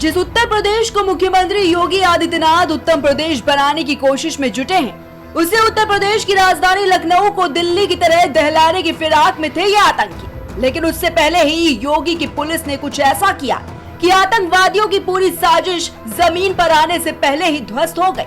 जिस उत्तर प्रदेश को मुख्यमंत्री योगी आदित्यनाथ उत्तम प्रदेश बनाने की कोशिश में जुटे हैं, उसे उत्तर प्रदेश की राजधानी लखनऊ को दिल्ली की तरह दहलाने की फिराक में थे ये आतंकी। लेकिन उससे पहले ही योगी की पुलिस ने कुछ ऐसा किया कि आतंकवादियों की पूरी साजिश जमीन पर आने से पहले ही ध्वस्त हो गई।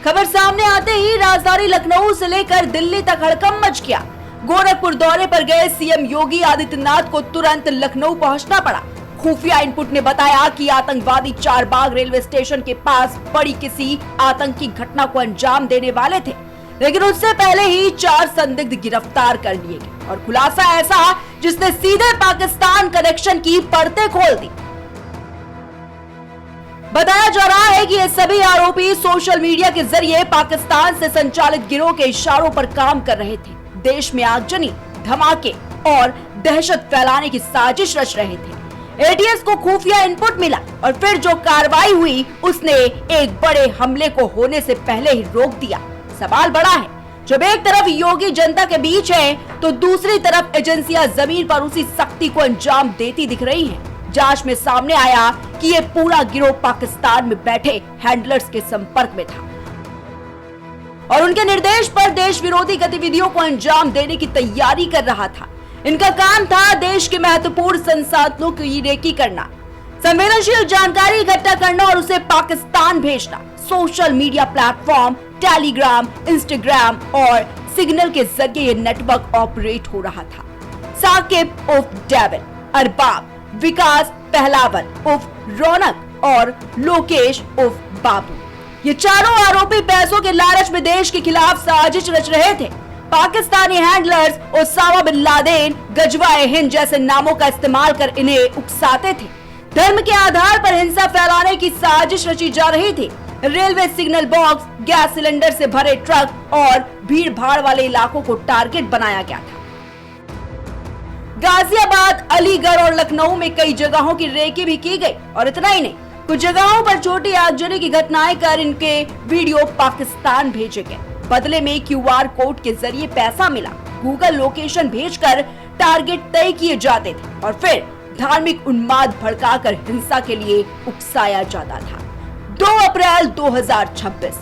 खबर सामने आते ही राजधानी लखनऊ से लेकर दिल्ली तक हड़कंप मच गया। गोरखपुर दौरे पर गए सीएम योगी आदित्यनाथ को तुरंत लखनऊ पहुंचना पड़ा। खुफिया इनपुट ने बताया कि आतंकवादी चारबाग रेलवे स्टेशन के पास बड़ी किसी आतंकी घटना को अंजाम देने वाले थे, लेकिन उससे पहले ही 4 संदिग्ध गिरफ्तार कर लिए गए और खुलासा ऐसा जिसने सीधे पाकिस्तान कनेक्शन की परतें खोल दी। बताया जा रहा है कि ये सभी आरोपी सोशल मीडिया के जरिए पाकिस्तान से संचालित गिरोह के इशारों पर काम कर रहे थे। देश में आगजनी, धमाके और दहशत फैलाने की साजिश रच रहे थे। एटीएस को खुफिया इनपुट मिला और फिर जो कार्रवाई हुई उसने एक बड़े हमले को होने से पहले ही रोक दिया। सवाल बड़ा है, जब एक तरफ योगी जनता के बीच है तो दूसरी तरफ एजेंसियां जमीन पर उसी सख्ती को अंजाम देती दिख रही हैं। जांच में सामने आया कि ये पूरा गिरोह पाकिस्तान में बैठे हैंडलर्स के संपर्क में था और उनके निर्देश पर देश विरोधी गतिविधियों को अंजाम देने की तैयारी कर रहा था। इनका काम था देश के महत्वपूर्ण संसाधनों की रेकी करना, संवेदनशील जानकारी इकट्ठा करना और उसे पाकिस्तान भेजना। Social media platform Telegram, Instagram और सिग्नल के जरिए ये नेटवर्क ऑपरेट हो रहा था। साकिब उर्फ डेविल, अरबाब, विकास पहलावन उर्फ रौनक और लोकेश उर्फ बाबू, ये चारों आरोपी पैसों के लालच में देश के खिलाफ साजिश रच रहे थे। Pakistani handlers Osama bin Laden, गजवाए हिंद जैसे नामों का इस्तेमाल कर इन्हें उकसाते थे। धर्म के आधार पर हिंसा फैलाने की साजिश रची जा रही थी। Railway signal box, gas cylinder से भरे ट्रक और भीड़ भाड़ वाले इलाकों को टारगेट बनाया गया था। गाजियाबाद, अलीगढ़ और लखनऊ में कई जगहों की रेकी भी की गई और इतना ही नहीं, कुछ जगहों पर छोटी आगजनी की घटनाएं कर इनके वीडियो पाकिस्तान भेजे गए। बदले में क्यूआर कोड के जरिए पैसा मिला। गूगल लोकेशन भेजकर टारगेट तय किए जाते थे और फिर धार्मिक उन्माद भड़काकर हिंसा के लिए उकसाया जाता था। 2 अप्रैल 2026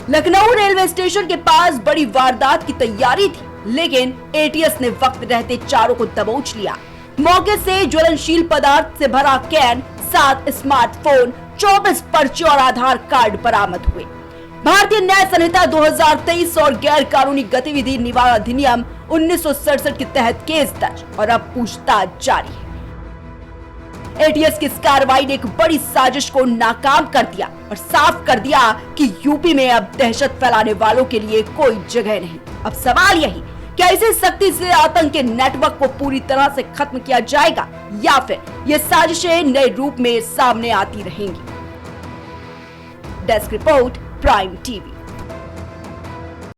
लखनऊ रेलवे स्टेशन के पास बड़ी वारदात की तैयारी थी, लेकिन एटीएस ने वक्त रहते चारों को दबोच लिया। मौके से ज्वलनशील पदार्थ से भरा कैन, 7 स्मार्टफोन, 24 पर्चे और आधार कार्ड बरामद हुए। भारतीय न्याय संहिता 2023 और गैर कानूनी गतिविधि निवारण अधिनियम 1967 के तहत केस दर्ज और अब पूछताछ जारी है। एटीएस की इस कार्रवाई ने एक बड़ी साजिश को नाकाम कर दिया और साफ कर दिया कि यूपी में अब दहशत फैलाने वालों के लिए कोई जगह नहीं। अब सवाल यही, क्या इसी सख्ती से आतंक के नेटवर्क को पूरी तरह से खत्म किया जाएगा या फिर ये साजिशें नए रूप में सामने आती रहेंगी? Desk report, prime TV.